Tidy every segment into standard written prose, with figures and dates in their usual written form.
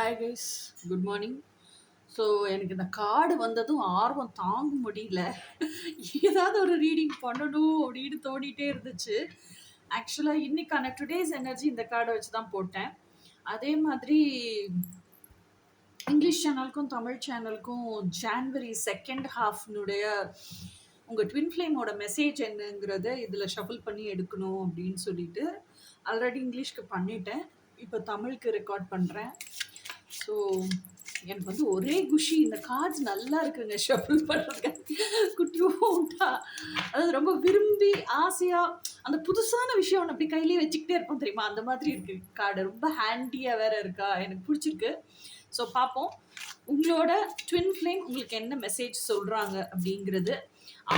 Hi guys, good morning. So எனக்கு இந்த card வந்ததும் ஆர்வம் தாங்க முடியல. ஏதாவது ஒரு ரீடிங் பண்ணணும் அப்படின்னு தோண்டிகிட்டே இருந்துச்சு. ஆக்சுவலாக இன்னைக்கான டுடேஸ் எனர்ஜி இந்த கார்டை வச்சு தான் போட்டேன். அதே மாதிரி இங்கிலீஷ் சேனலுக்கும் தமிழ் சேனலுக்கும் ஜான்வரி செகண்ட் ஹாஃப்னுடைய உங்கள் ட்வின் ஃப்ளேமோட மெசேஜ் என்னங்கிறத இதில் ஷஃபிள் பண்ணி எடுக்கணும் அப்படின்னு சொல்லிட்டு ஆல்ரெடி இங்கிலீஷ்க்கு பண்ணிட்டேன். இப்போ தமிழுக்கு ரெக்கார்ட் பண்ணுறேன். ஸோ எனக்கு வந்து ஒரே குஷி, இந்த கார்ட்ஸ் நல்லா இருக்குங்க ஷஃபிள் பண்ணுறதுக்கு. குட்டியூண்டா, அதாவது ரொம்ப விரும்பி ஆசையாக அந்த புதுசான விஷயம் ஒன்று அப்படி கையிலேயே வச்சுக்கிட்டே இருப்போம் தெரியுமா, அந்த மாதிரி இருக்குது கார்டு. ரொம்ப ஹேண்டியாக வேற இருக்கா, எனக்கு பிடிச்சிருக்கு. ஸோ பார்ப்போம் உங்களோட ட்வின் ஃப்ளேம் உங்களுக்கு என்ன மெசேஜ் சொல்கிறாங்க அப்படிங்கிறது.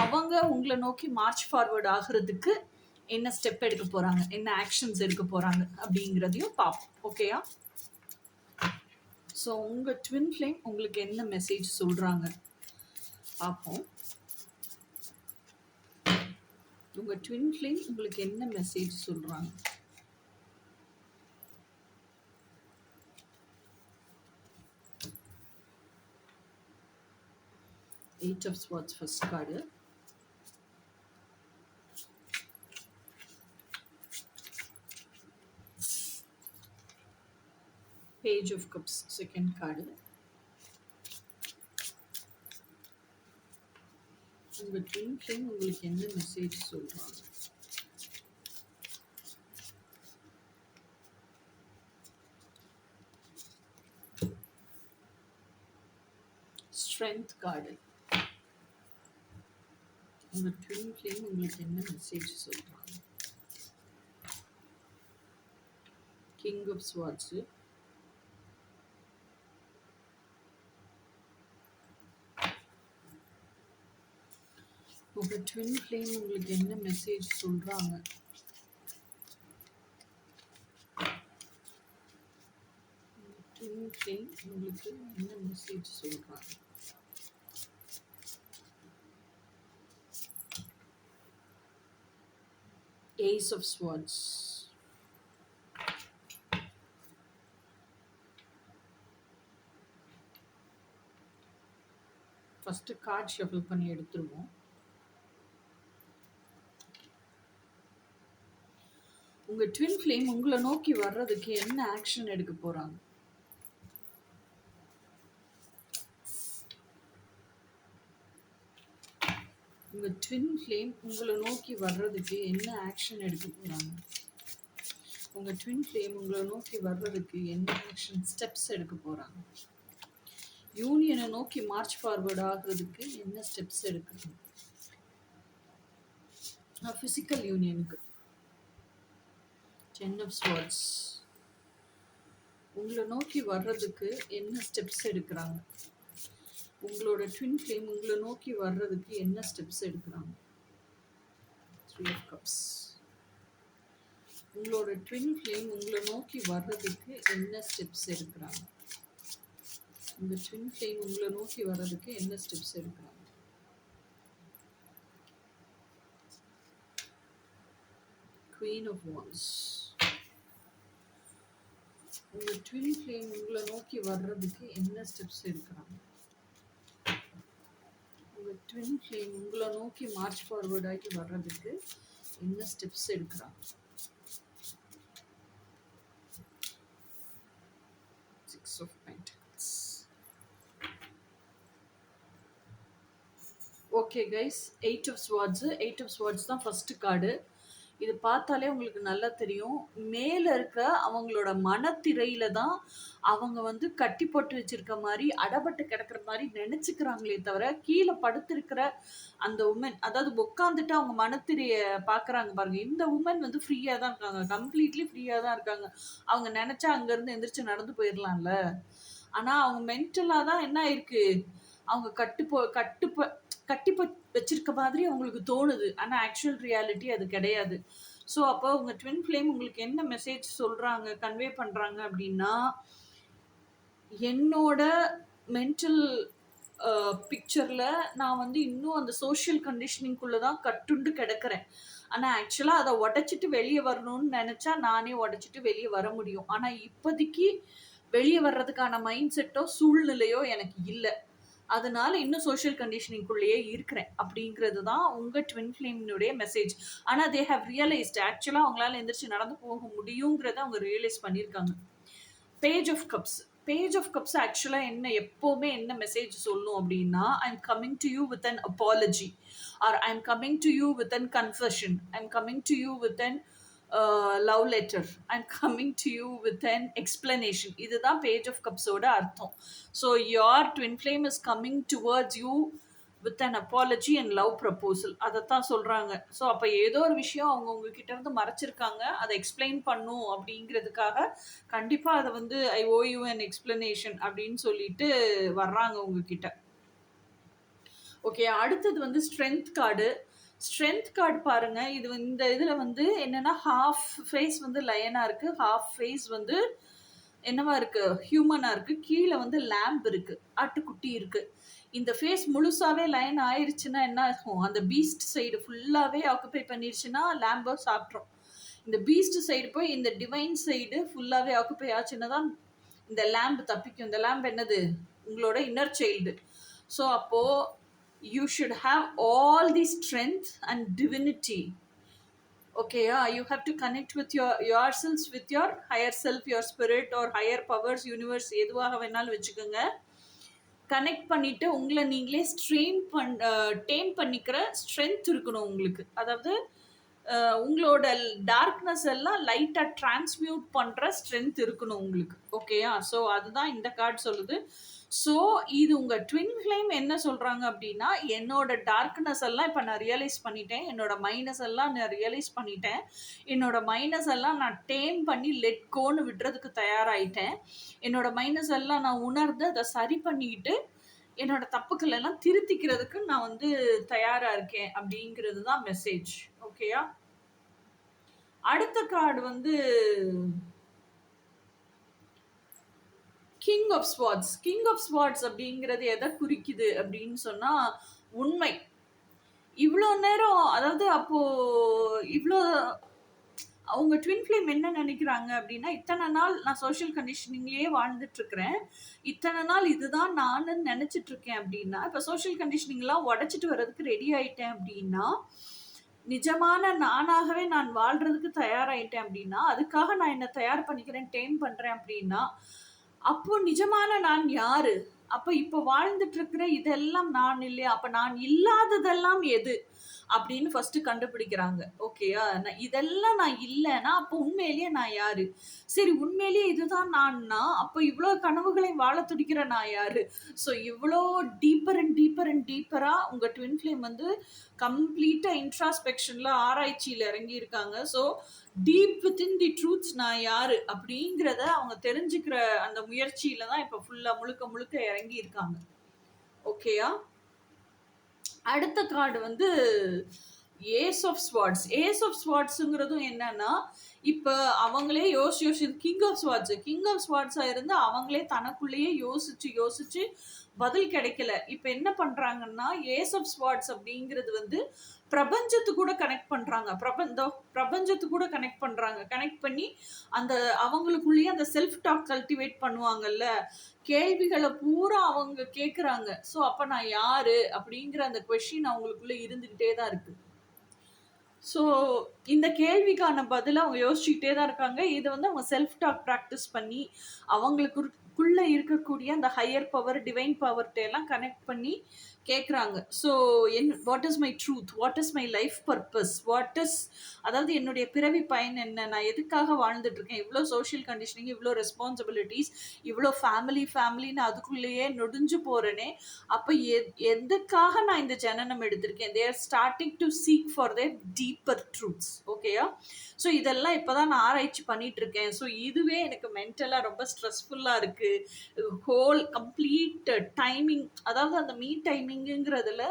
அவங்க உங்களை நோக்கி மார்ச் ஃபார்வர்ட் ஆகிறதுக்கு என்ன ஸ்டெப் எடுக்க போகிறாங்க, என்ன ஆக்ஷன்ஸ் எடுக்க போகிறாங்க அப்படிங்கிறதையும் பார்ப்போம். ஓகேயா? ஸோ உங்கள் ட்வின் ஃப்ளேம் உங்களுக்கு என்ன மெசேஜ் சொல்கிறாங்க பார்ப்போம். உங்கள் ட்வின் ஃப்ளேம் உங்களுக்கு என்ன மெசேஜ் சொல்கிறாங்க? Eight of Swords first card. Page of Cups second card. உங்க ட்வின் ஃப்ளேம் உங்களுக்கு என்ன மெசேஜ் சொல்றாங்க? Strength card. உங்க ட்வின் ஃப்ளேம் உங்களுக்கு என்ன மெசேஜ் சொல்றாங்க? King of swords. உங்க ட்வின் ஃப்ளேம் உங்களுக்கு என்ன மெசேஜ் சொல்றாங்க? ட்வின் ஃப்ளேம் உங்களுக்கு என்ன மெசேஜ் சொல்றாங்க? Ace of Swords. First card shuffle பண்ணி எடுத்துருவோம். உங்க ட்வின் ஃப்ளேம் உங்களை நோக்கி வர்றதுக்கு என்ன ஆக்ஷன் எடுக்க போறாங்க? உங்க ட்வின் ஃப்ளேம் உங்களை நோக்கி வர்றதுக்கு என்ன ஆக்ஷன் எடுக்க போறாங்க? உங்க ட்வின் ஃப்ளேம் உங்களை நோக்கி வர்றதுக்கு என்ன ஆக்ஷன் ஸ்டெப்ஸ் எடுக்க போறாங்க? யூனியனை நோக்கி மார்ச் ஃபார்வர்ட் ஆகிறதுக்கு என்ன ஸ்டெப்ஸ் எடுக்கணும்? ஃபிசிக்கல் யூனியனுக்கு. Ten of swords. உங்களை நோக்கி வர்றதுக்கு என்ன ஸ்டெப்ஸ் எடுக்கிறாங்க? உங்களோட ட்வின் ஃப்ளேம் உங்களை நோக்கி வர்றதுக்கு என்ன ஸ்டெப்ஸ் எடுக்கிறாங்க? Three of cups. உங்களோட ட்வின் ஃப்ளேம் உங்களை நோக்கி வர்றதுக்கு என்ன ஸ்டெப்ஸ் எடுக்கிறாங்க? உங்க ட்வின் ஃப்ளேம் உங்களை நோக்கி வர்றதுக்கு என்ன ஸ்டெப்ஸ் எடுக்கிறாங்க? Queen of wands. உங்க ட்வின் ஃப்ளேம் உங்களை நோக்கி வர்றதுக்கு என்ன ஸ்டெப்ஸ் எடுக்கிறாங்க? உங்க ட்வின் ஃப்ளேம் உங்களை நோக்கி மார்ச் ஃபார்வர்ட் ஆகி வர்றதுக்கு என்ன ஸ்டெப்ஸ் எடுக்கிறாங்க? Six of pentacles. Okay guys, eight of swords. Eight of swords தான் ஃபர்ஸ்ட் கார்டு. இது பார்த்தாலே உங்களுக்கு நல்லா தெரியும், மேலே இருக்கிற அவங்களோட மனத்திரையில தான் அவங்க வந்து கட்டி போட்டு வச்சிருக்க மாதிரி, அடப்பட்டு கிடக்கிற மாதிரி நினைச்சுக்கிறாங்களே தவிர, கீழே படுத்திருக்கிற அந்த உமன், அதாவது உட்காந்துட்டு அவங்க மனத்திரைய பார்க்குறாங்க பாருங்க, இந்த உமன் வந்து ஃப்ரீயாக தான் இருக்காங்க, கம்ப்ளீட்லி ஃப்ரீயாக தான் இருக்காங்க. அவங்க நினச்சா அங்கேருந்து எந்திரிச்சு நடந்து போயிடலாம்ல. ஆனால் அவங்க மென்டலாக தான் என்ன ஆயிருக்கு, அவங்க கட்டி வச்சிருக்க மாதிரி அவங்களுக்கு தோணுது. ஆனால் ஆக்சுவல் ரியாலிட்டி அது கிடையாது. ஸோ அப்போ உங்கள் ட்வின் ஃப்ளேம் உங்களுக்கு என்ன மெசேஜ் சொல்கிறாங்க, கன்வே பண்ணுறாங்க அப்படின்னா, என்னோட மென்டல் பிக்சரில் நான் வந்து இன்னும் அந்த சோஷியல் கண்டிஷனிங்குள்ளே தான் கட்டுண்டு கிடக்கிறேன். ஆனால் ஆக்சுவலாக அதை உடச்சிட்டு வெளியே வரணும்னு நினச்சா நானே உடச்சிட்டு வெளியே வர முடியும். ஆனால் இப்போதைக்கு வெளியே வர்றதுக்கான மைண்ட் செட்டோ சூழ்நிலையோ எனக்கு இல்லை. அதனால இன்னும் சோஷியல் கண்டிஷனிங்குள்ளேயே இருக்கிறேன் அப்படிங்கிறது தான் உங்கள் ட்வின் ஃப்ளேமினுடைய மெசேஜ். ஆனால் தே ஹவ் ரியலைஸ்ட் ஆக்சுவலாக அவங்களால எந்திரிச்சு நடந்து போக முடியுங்கிறத அவங்க ரியலைஸ் பண்ணியிருக்காங்க. Page of cups. Page of cups ஆக்சுவலாக என்ன எப்போவுமே என்ன மெசேஜ் சொல்லணும் அப்படின்னா, I am coming to you with an apology or I am coming to you with an confession, I am coming to you with an love letter, I am coming to you with an explanation. இதுதான் page of கப்ஸோட அர்த்தம். So your twin flame is coming towards you with an apology and love proposal. அதைத்தான் சொல்கிறாங்க. So அப்போ ஏதோ ஒரு விஷயம் அவங்க உங்ககிட்ட இருந்து மறைச்சிருக்காங்க, அதை எக்ஸ்பிளைன் பண்ணும் அப்படிங்கிறதுக்காக கண்டிப்பாக அதை வந்து ஐ ஓ யூ அன் எக்ஸ்பிளனேஷன் அப்படின்னு சொல்லிட்டு வர்றாங்க உங்ககிட்ட. ஓகே, அடுத்தது வந்து ஸ்ட்ரென்த் கார்டு. ஸ்ட்ரென்த் கார்டு பாருங்க, இது இந்த இதில் வந்து என்னன்னா ஹாஃப் ஃபேஸ் வந்து லயனாக இருக்குது, ஹாஃப் ஃபேஸ் வந்து என்னவா இருக்கு ஹியூமனா இருக்கு, கீழே வந்து லேம்ப் இருக்கு, ஆட்டுக்குட்டி இருக்கு. இந்த ஃபேஸ் முழுசாவே லைன் ஆயிருச்சுன்னா என்ன ஆகும், அந்த பீஸ்ட் சைடு ஃபுல்லாவே ஆக்குபை பண்ணிருச்சுன்னா லேம்பை சாப்பிட்றோம். இந்த பீஸ்ட் சைடு போய் இந்த டிவைன் சைடு ஃபுல்லாவே ஆக்குபை ஆச்சுன்னா தான் இந்த லேம்ப் தப்பிக்கும். இந்த லேம்ப் என்னது, உங்களோட இன்னர் சைல்டு. ஸோ அப்போ you should have all the strength and divinity. Okay, yeah, you have to connect with yourselves, with your higher self, your spirit or higher powers, universe, எதுவாக வேணாலும் வச்சுக்கோங்க. Connect பண்ணிட்டு உங்களை நீங்களே dam பண்ணிக்கிற strength இருக்கணும் உங்களுக்கு. அதாவது உங்களோட டார்க்னஸ் எல்லாம் லைட்டாக டிரான்ஸ்மியூட் பண்ணுற ஸ்ட்ரென்த் இருக்கணும் உங்களுக்கு. ஓகேயா? ஸோ அதுதான் இந்த கார்டு சொல்லுது. ஸோ இது உங்கள் ட்வின் ஃப்ளேம் என்ன சொல்கிறாங்க அப்படின்னா, என்னோட டார்க்னஸ் எல்லாம் இப்போ நான் ரியலைஸ் பண்ணிட்டேன், என்னோட மைனஸ் எல்லாம் நான் ரியலைஸ் பண்ணிட்டேன், என்னோட மைனஸ் எல்லாம் நான் டேம் பண்ணி லெட் கோன்னு விடுறதுக்கு தயாராகிட்டேன், என்னோட மைனஸ் எல்லாம் நான் உணர்ந்து அதை சரி பண்ணிக்கிட்டு என்னோட தப்புக்கள் எல்லாம் திருத்திக்கிறதுக்கு நான் வந்து தயாராக இருக்கேன் அப்படிங்கிறது தான் மெசேஜ். ஓகேயா? அடுத்த கார்டு வந்து king of swords. King of swords அப்படிங்கிறது எதை குறிக்குது அப்படின்னு சொன்னா உண்மை. இவ்வளோ நேரம், அதாவது அப்போ இவ்வளோ அவங்க ட்வின் ஃப்ளேம் என்ன நினைக்கிறாங்க அப்படின்னா, இத்தனை நாள் நான் சோஷியல் கண்டிஷனிங்லேயே வாழ்ந்துட்டு இருக்கிறேன், இத்தனை நாள் இதுதான் நான் நினைச்சிட்டு இருக்கேன் அப்படின்னா, இப்போ சோஷியல் கண்டிஷனிங்லாம் உடைச்சிட்டு வர்றதுக்கு ரெடி ஆயிட்டேன் அப்படின்னா, நிஜமான நானாகவே நான் வாழ்றதுக்கு தயாராயிட்டேன் அப்படின்னா, அதுக்காக நான் என்ன தயார் பண்ணிக்கிறேன், டேம் பண்றேன் அப்படின்னா, அப்போ நிஜமான நான் யாரு? அப்ப இப்ப வாழ்ந்துட்டு இருக்கிற இதெல்லாம் நான் இல்லையா? அப்ப நான் இல்லாததெல்லாம் எது அப்படின்னு ஃபர்ஸ்ட் கண்டுபிடிக்கிறாங்க. ஓகேயா? இதெல்லாம் நான் இல்லைன்னா அப்போ உண்மையிலேயே நான் யாரு? சரி, உண்மையிலேயே இதுதான் நான்னா அப்போ இவ்வளோ கனவுகளை வாழ துடிக்கிற நான் யாரு? ஸோ இவ்வளோ டீப்பர் அண்ட் டீப்பர் அண்ட் டீப்பரா உங்க ட்வின் ஃப்ளேம் வந்து கம்ப்ளீட்டா இன்ட்ராஸ்பெக்ஷன்ல ஆராய்ச்சியில இறங்கி இருக்காங்க. ஸோ டீப் வித்தின் தி ட்ரூத்ஸ் நான் யாரு அப்படிங்கிறத அவங்க தெரிஞ்சுக்கிற அந்த முயற்சியில தான் இப்போ ஃபுல்லா முழுக்க முழுக்க இறங்கி இருக்காங்க. ஓகேயா? அடுத்த கார்டு வந்து ace of swords. Ace of ஸ்வார்ட்ஸுங்கிறதும் என்னன்னா, இப்போ அவங்களே யோசிச்சு king of swords, king of ஸ்வார்ட்ஸா இருந்து அவங்களே தனக்குள்ளேயே யோசிச்சு பதில் கிடைக்கல. இப்போ என்ன பண்றாங்கன்னா, ஏஸ் ஆஃப் ஸ்வார்ட்ஸ் அப்படிங்கிறது வந்து பிரபஞ்சத்து கூட கனெக்ட் பண்றாங்க. பிரபஞ்சத்து கூட கனெக்ட் பண்றாங்க. கனெக்ட் பண்ணி அந்த அவங்களுக்குள்ளேயே அந்த செல்ஃப் டாக் கல்டிவேட் பண்ணுவாங்கல்ல, கேள்விகளை பூரா அவங்க கேட்குறாங்க. ஸோ அப்போ நான் யாரு அப்படிங்கிற அந்த கொஸ்டின் அவங்களுக்குள்ள இருந்துகிட்டே தான் இருக்கு. ஸோ இந்த கேள்விக்கான பதில அவங்க யோசிச்சுக்கிட்டே தான் இருக்காங்க. இதை வந்து அவங்க செல்ஃப் டாக் ப்ராக்டிஸ் பண்ணி அவங்களுக்குள்ள இருக்கக்கூடிய அந்த ஹையர் பவர், டிவைன் பவர்கிட்ட எல்லாம் கனெக்ட் பண்ணி கேட்குறாங்க. So what is my truth, what is my life purpose, அதாவது என்னுடைய பிறவி பயன் என்ன, நான் எதுக்காக வாழ்ந்துட்டு இருக்கேன், இவ்வளோ சோஷியல் கண்டிஷனிங், இவ்வளோ ரெஸ்பான்சிபிலிட்டிஸ், இவ்வளோ ஃபேமிலின்னு அதுக்குள்ளேயே நொடிஞ்சு போறேனே, அப்போ எதுக்காக நான் இந்த ஜனனம் எடுத்திருக்கேன். They are starting to seek for their deeper truths. ஓகேயா? ஸோ இதெல்லாம் இப்போதான் நான் ஆராய்ச்சி பண்ணிட்டு இருக்கேன். ஸோ இதுவே எனக்கு மென்டலாக ரொம்ப ஸ்ட்ரெஸ்ஃபுல்லாக இருக்கு. ஹோல் கம்ப்ளீட் டைமிங், அதாவது அந்த மீ டைமிங்குங்கிறதுல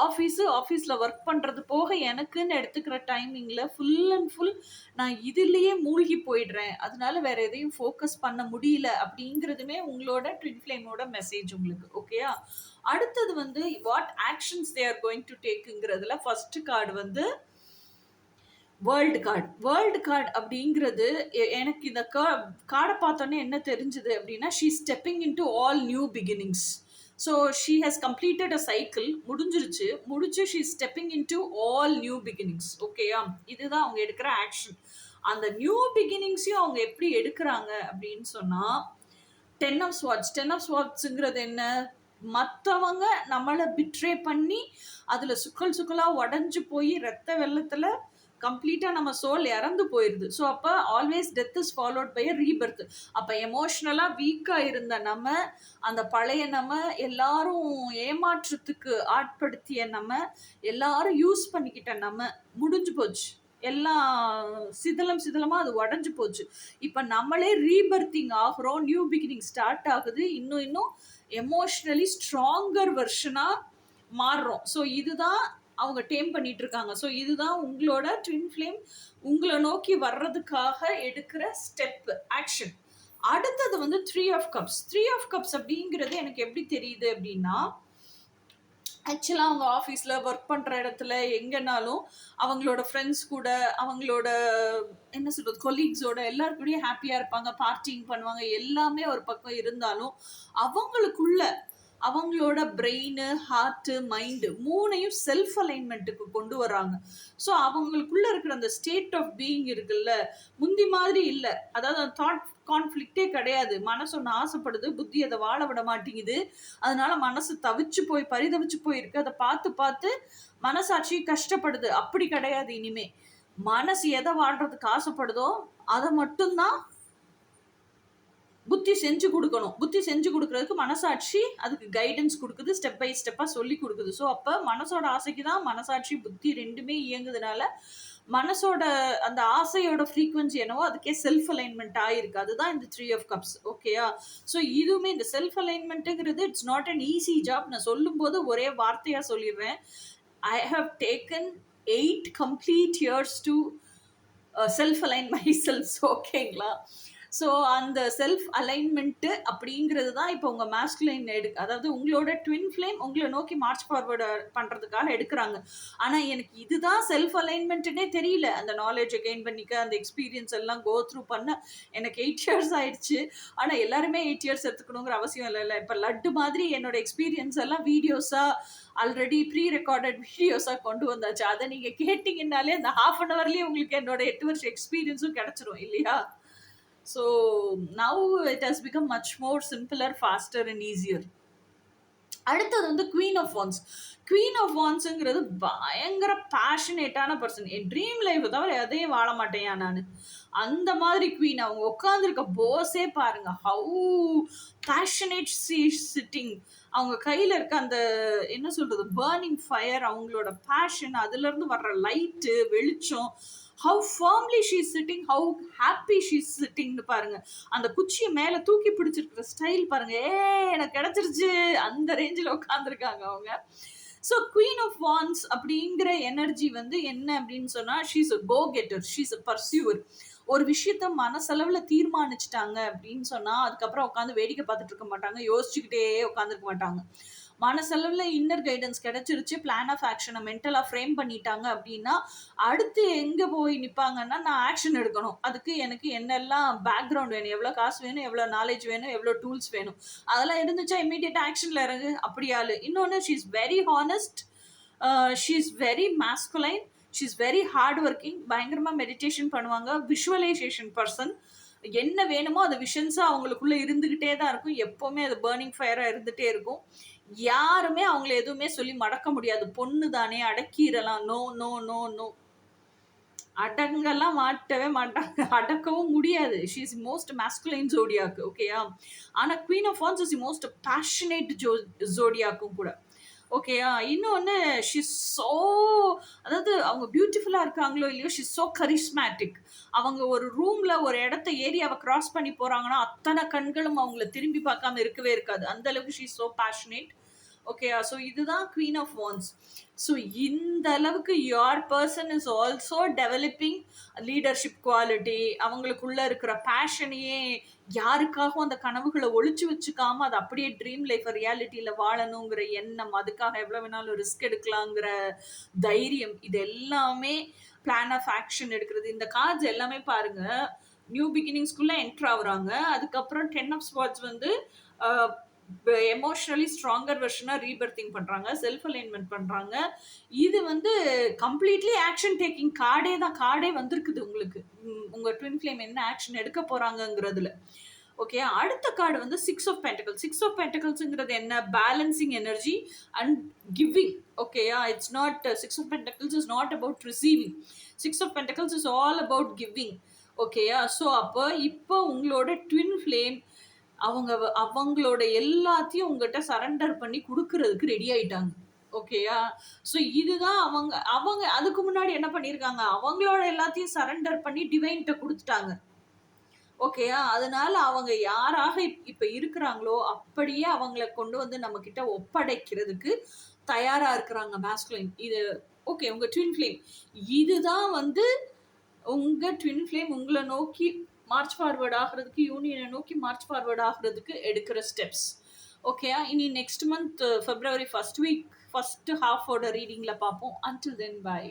ஆஃபீஸில் ஒர்க் பண்ணுறது போக எனக்குன்னு எடுத்துக்கிற டைமிங்கில் ஃபுல் அண்ட் ஃபுல் நான் இதுலேயே மூழ்கி போயிடுறேன். அதனால வேற எதையும் ஃபோக்கஸ் பண்ண முடியல அப்படிங்கிறதுமே உங்களோட ட்வின் ஃப்ளேமோட மெசேஜ் உங்களுக்கு. ஓகேயா? அடுத்தது வந்து what actions they are going to டேக்குங்கிறதுல ஃபர்ஸ்ட் கார்டு வந்து வேர்ல்டு கார்டு அப்படிங்கிறது எனக்கு இந்த கார்டை பார்த்தோன்னே என்ன தெரிஞ்சுது அப்படின்னா, she stepping in to all new beginnings. So she has completed a cycle, முடிச்சு she stepping in to all new beginnings. ஓகேயா, இதுதான் அவங்க எடுக்கிற ஆக்ஷன். அந்த நியூ பிகினிங்ஸையும் அவங்க எப்படி எடுக்கிறாங்க அப்படின்னு சொன்னால், 10 ஆஃப் ஸ்வாட்ஸுங்கிறது என்ன, மற்றவங்க நம்மளை பிட்ரே பண்ணி அதில் சுக்கலாக உடஞ்சி போய் ரத்த வெள்ளத்தில் கம்ப்ளீட்டாக நம்ம சோல் இறந்து போயிடுது. ஸோ அப்போ always death is followed by a rebirth. அப்போ எமோஷ்னலாக வீக்காக இருந்த நம்ம, அந்த பழைய நம்ம, எல்லாரும் ஏமாற்றத்துக்கு ஆட்படுத்திய நம்ம, எல்லாரும் யூஸ் பண்ணிக்கிட்ட நம்ம முடிஞ்சு போச்சு. எல்லாம் சிதலமாக அது உடஞ்சி போச்சு. இப்போ நம்மளே ரீபர்த்திங் ஆகிறோம், நியூ பிகினிங் ஸ்டார்ட் ஆகுது, இன்னும் எமோஷ்னலி ஸ்ட்ராங்கர் வெர்ஷனாக மாறுறோம். ஸோ இதுதான் அவங்க டேம் பண்ணிட்டு இருக்காங்க. ஸோ இதுதான் உங்களோட ட்வின் ஃப்ளேம் உங்களை நோக்கி வர்றதுக்காக எடுக்கிற ஸ்டெப் ஆக்ஷன். அடுத்தது வந்து 3 ஆஃப் கப்ஸ் அப்படிங்கிறது எனக்கு எப்படி தெரியுது அப்படின்னா, ஆக்சுவலாக அவங்க ஆஃபீஸில் ஒர்க் பண்ணுற இடத்துல எங்கேனாலும் அவங்களோட ஃப்ரெண்ட்ஸ் கூட, அவங்களோட என்ன சொல்கிறது, கொலீக்ஸோட எல்லாருக்கூடயும் ஹாப்பியாக இருப்பாங்க, பார்ட்டிங் பண்ணுவாங்க, எல்லாமே ஒரு பக்கம் இருந்தாலும் அவங்களுக்குள்ள அவங்களோட பிரெயின், ஹார்ட்டு, மைண்டு மூணையும் செல்ஃப் அலைன்மெண்ட்டுக்கு கொண்டு வராங்க. ஸோ அவங்களுக்குள்ள இருக்கிற அந்த ஸ்டேட் ஆஃப் பீயிங் இருக்குல்ல, முந்தி மாதிரி இல்லை. அதாவது அந்த தாட் கான்ஃப்ளிக்டே கிடையாது. மனசு ஒன்று ஆசைப்படுது, புத்தி அதை வாழ விட மாட்டேங்குது. அதனால மனசு பரிதவிச்சு போயிருக்கு. அதை பார்த்து மனசாட்சி கஷ்டப்படுது. அப்படி கிடையாது. இனிமே மனசு எதை வாழ்றதுக்கு ஆசைப்படுதோ அதை மட்டும்தான் புத்தி செஞ்சு கொடுக்கணும். புத்தி செஞ்சு கொடுக்கறதுக்கு மனசாட்சி அதுக்கு கைடன்ஸ் கொடுக்குது, ஸ்டெப் பை ஸ்டெப்பாக சொல்லி கொடுக்குது. ஸோ அப்போ மனசோட ஆசைக்கு தான் மனசாட்சி புத்தி ரெண்டுமே இயங்குதுனால மனசோட அந்த ஆசையோட ஃப்ரீக்வன்சி என்னவோ அதுக்கே செல்ஃப் அலைன்மெண்ட் ஆயிருக்கு. அதுதான் இந்த 3 ஆஃப் கப்ஸ். ஓகேயா, ஸோ இதுவுமே இந்த செல்ஃப் அலைன்மெண்ட்டுங்கிறது it's not an easy job. நான் சொல்லும்போது ஒரே வார்த்தையாக சொல்லிடுறேன். I have taken 8 complete years to self align my self. ஓகேங்களா, ஸோ அந்த செல்ஃப் அலைன்மெண்ட்டு அப்படிங்கிறது தான் இப்போ உங்கள் மாஸ்குலைன் அதாவது உங்களோட ட்வின் ஃப்ளேம் உங்களை நோக்கி மார்ச் ஃபார்வர்டு பண்ணுறதுக்காக எடுக்கிறாங்க. ஆனால் எனக்கு இதுதான் செல்ஃப் அலைன்மெண்ட்டுனே தெரியல. அந்த நாலேஜை கெயின் பண்ணிக்க, அந்த எக்ஸ்பீரியன்ஸ் எல்லாம் கோ த்ரூ பண்ண எனக்கு 8 years ஆயிடுச்சு. ஆனால் எல்லாருமே 8 years எடுத்துக்கணுங்கிற அவசியம் இல்லை. இப்போ லட்டு மாதிரி என்னோட எக்ஸ்பீரியன்ஸ் எல்லாம் வீடியோஸாக ஆல்ரெடி ப்ரீ ரெக்கார்டட் வீடியோஸாக கொண்டு வந்தாச்சு. அதை நீங்கள் கேட்டிங்கன்னாலே அந்த 1/2 hourலேயே உங்களுக்கு என்னோட 8 வருஷம் எக்ஸ்பீரியன்ஸும் கிடச்சிரும் இல்லையா? So now it has become much more simpler, faster and easier. அடுத்தது வந்து குவீன் ஆஃப் வான்ஸுங்கிறது பயங்கர பேஷனேட்டான பர்சன். என் ட்ரீம் லைஃப் தவிர எதையும் வாழ மாட்டேன் நான். அந்த மாதிரி குவீன். அவங்க உட்காந்துருக்க போஸே பாருங்க, ஹவு பேஷனேட் சிட்டிங். அவங்க கையில் இருக்க அந்த என்ன சொல்றது, பர்னிங் ஃபயர், அவங்களோட பேஷன், அதுலேருந்து வர்ற லைட்டு வெளிச்சம், how firmly she is sitting, how happy she is sitting பாருங்க. அந்த குச்சியை மேலே தூக்கி பிடிச்சிருக்கிற ஸ்டைல் பாருங்க, எனக்கு கிடைச்சிருச்சு அந்த ரேஞ்சில் உட்காந்துருக்காங்க அவங்க. ஸோ குவீன் ஆஃப் வான்ஸ் அப்படிங்கிற எனர்ஜி வந்து என்ன அப்படின்னு சொன்னால், she's a go getter, she's a pursuer. ஒரு விஷயத்த மனசளவில் தீர்மானிச்சிட்டாங்க அப்படின்னு சொன்னால் அதுக்கப்புறம் உட்காந்து வேடிக்கை பார்த்துட்டு இருக்க மாட்டாங்க, யோசிச்சுக்கிட்டே உட்காந்துருக்க மாட்டாங்க. மனசளவில் இன்னர் கைடன்ஸ் கிடைச்சிருச்சு, பிளான் ஆஃப் ஆக்ஷனை மென்டலாக ஃப்ரேம் பண்ணிட்டாங்க அப்படின்னா அடுத்து எங்கே போய் நிற்பாங்கன்னா, நான் ஆக்ஷன் எடுக்கணும், அதுக்கு எனக்கு என்னெல்லாம் பேக்ரவுண்ட் வேணும், எவ்வளோ காசு வேணும், எவ்வளோ நாலேஜ் வேணும், எவ்வளோ டூல்ஸ் வேணும், அதெல்லாம் இருந்துச்சா இம்மீடியட்டாக ஆக்ஷனில் இறங்கு, அப்படியாள். இன்னொன்று, she is very honest, she is very masculine, she is very hard working, பயங்கரமாக மெடிடேஷன் பண்ணுவாங்க, விஷுவலைசேஷன் பர்சன். என்ன வேணுமோ அது விஷன்ஸாக அவங்களுக்குள்ளே இருந்துக்கிட்டே தான் இருக்கும், எப்போவுமே அது பர்னிங் ஃபயராக இருந்துகிட்டே இருக்கும். யாருமே அவங்கள எதுவுமே சொல்லி மடக்க முடியாது. பொண்ணு தானே அடக்கிடலாம், நோ நோ நோ நோ, அடங்கெல்லாம் மாட்டவே மாட்டாங்க, அடக்கவும் முடியாது. ஷீ இஸ் மோஸ்ட் மாஸ்குலைன் ஜோடியாக்கு. ஓகேயா, ஆனால் queen of wands is most passionate ஜோடியாக்கும் கூட. ஓகேயா, இன்னொன்று, ஷீஸ் ஸோ, அதாவது அவங்க பியூட்டிஃபுல்லாக இருக்காங்களோ இல்லையோ, ஷீஸ் ஸோ கரிஸ்மேட்டிக். அவங்க ஒரு ரூமில் ஒரு இடத்த ஏரியாவை கிராஸ் பண்ணி போகிறாங்கன்னா அத்தனை கண்களும் அவங்கள திரும்பி பார்க்காம இருக்கவே இருக்காது, அந்த அளவுக்கு ஷீஸ் ஸோ பேஷனேட். ஓகேயா, ஸோ இதுதான் குவீன் ஆஃப் வான்ஸ். ஸோ இந்த அளவுக்கு your person is also developing leadership quality. அவங்களுக்குள்ள இருக்கிற பேஷனையே யாருக்காகவும் அந்த கனவுகளை ஒளிச்சு வச்சுக்காம அது அப்படியே ட்ரீம் லைஃப் ரியாலிட்டியில வாழணுங்கிற எண்ணம், அதுக்காக எவ்வளவு வேணாலும் ரிஸ்க் எடுக்கலாங்கிற தைரியம், இது எல்லாமே பிளான் ஆஃப் ஆக்ஷன் எடுக்கிறது. இந்த கார்ட்ஸ் எல்லாமே பாருங்க, நியூ பிகினிங்ஸ்குள்ள என்டர் ஆகுறாங்க. அதுக்கப்புறம் 10 of Swords வந்து எமோஷனலி ஸ்ட்ராங்கர் வெர்ஷனா ரீபர்த்திங் பண்றாங்க, செல்ஃப் அலைன்மெண்ட் பண்றாங்க. இது வந்து கம்ப்ளீட்லி ஆக்ஷன் டேக்கிங் கார்டே தான். கார்டே வந்திருக்குது உங்களுக்கு, உங்க ட்வின் ஃப்ளேம் என்ன ஆக்ஷன் எடுக்க போறாங்கங்கிறதுல. ஓகே, அடுத்த கார்டு வந்து 6 of Pentacles. 6 of Pentaclesங்கிறது என்ன? Balancing energy and giving. ஓகேயா, it's not 6 of Pentacles is not about receiving. 6 of Pentacles is all about giving. ஓகேயா, ஸோ அப்போ இப்போ உங்களோட ட்வின் ஃப்ளேம் அவங்களோட எல்லாத்தையும் உங்ககிட்ட சரண்டர் பண்ணி கொடுக்கறதுக்கு ரெடி ஆயிட்டாங்க. ஓகேயா, ஸோ இதுதான் அவங்க அதுக்கு முன்னாடி என்ன பண்ணியிருக்காங்க, அவங்களோட எல்லாத்தையும் சரண்டர் பண்ணி டிவைன்கிட்ட கொடுத்துட்டாங்க. ஓகேயா, அதனால அவங்க யாராக இப்ப இருக்கிறாங்களோ அப்படியே அவங்கள கொண்டு வந்து நம்ம கிட்ட ஒப்படைக்கிறதுக்கு தயாரா இருக்கிறாங்க மாஸ்குலைன். இது ஓகே, உங்க ட்வின் ஃப்ளேம் இதுதான் வந்து உங்க ட்வின் ஃப்ளேம் உங்களை நோக்கி மார்ச் ஃபார்வர்ட் ஆகிறதுக்கு, யூனியனை நோக்கி மார்ச் ஃபார்வர்ட் ஆகிறதுக்கு எடுக்கிற ஸ்டெப்ஸ். ஓகேயா, இனி next month February 1st week first ஹாஃபோட ரீடிங்ல பார்ப்போம். Until then by.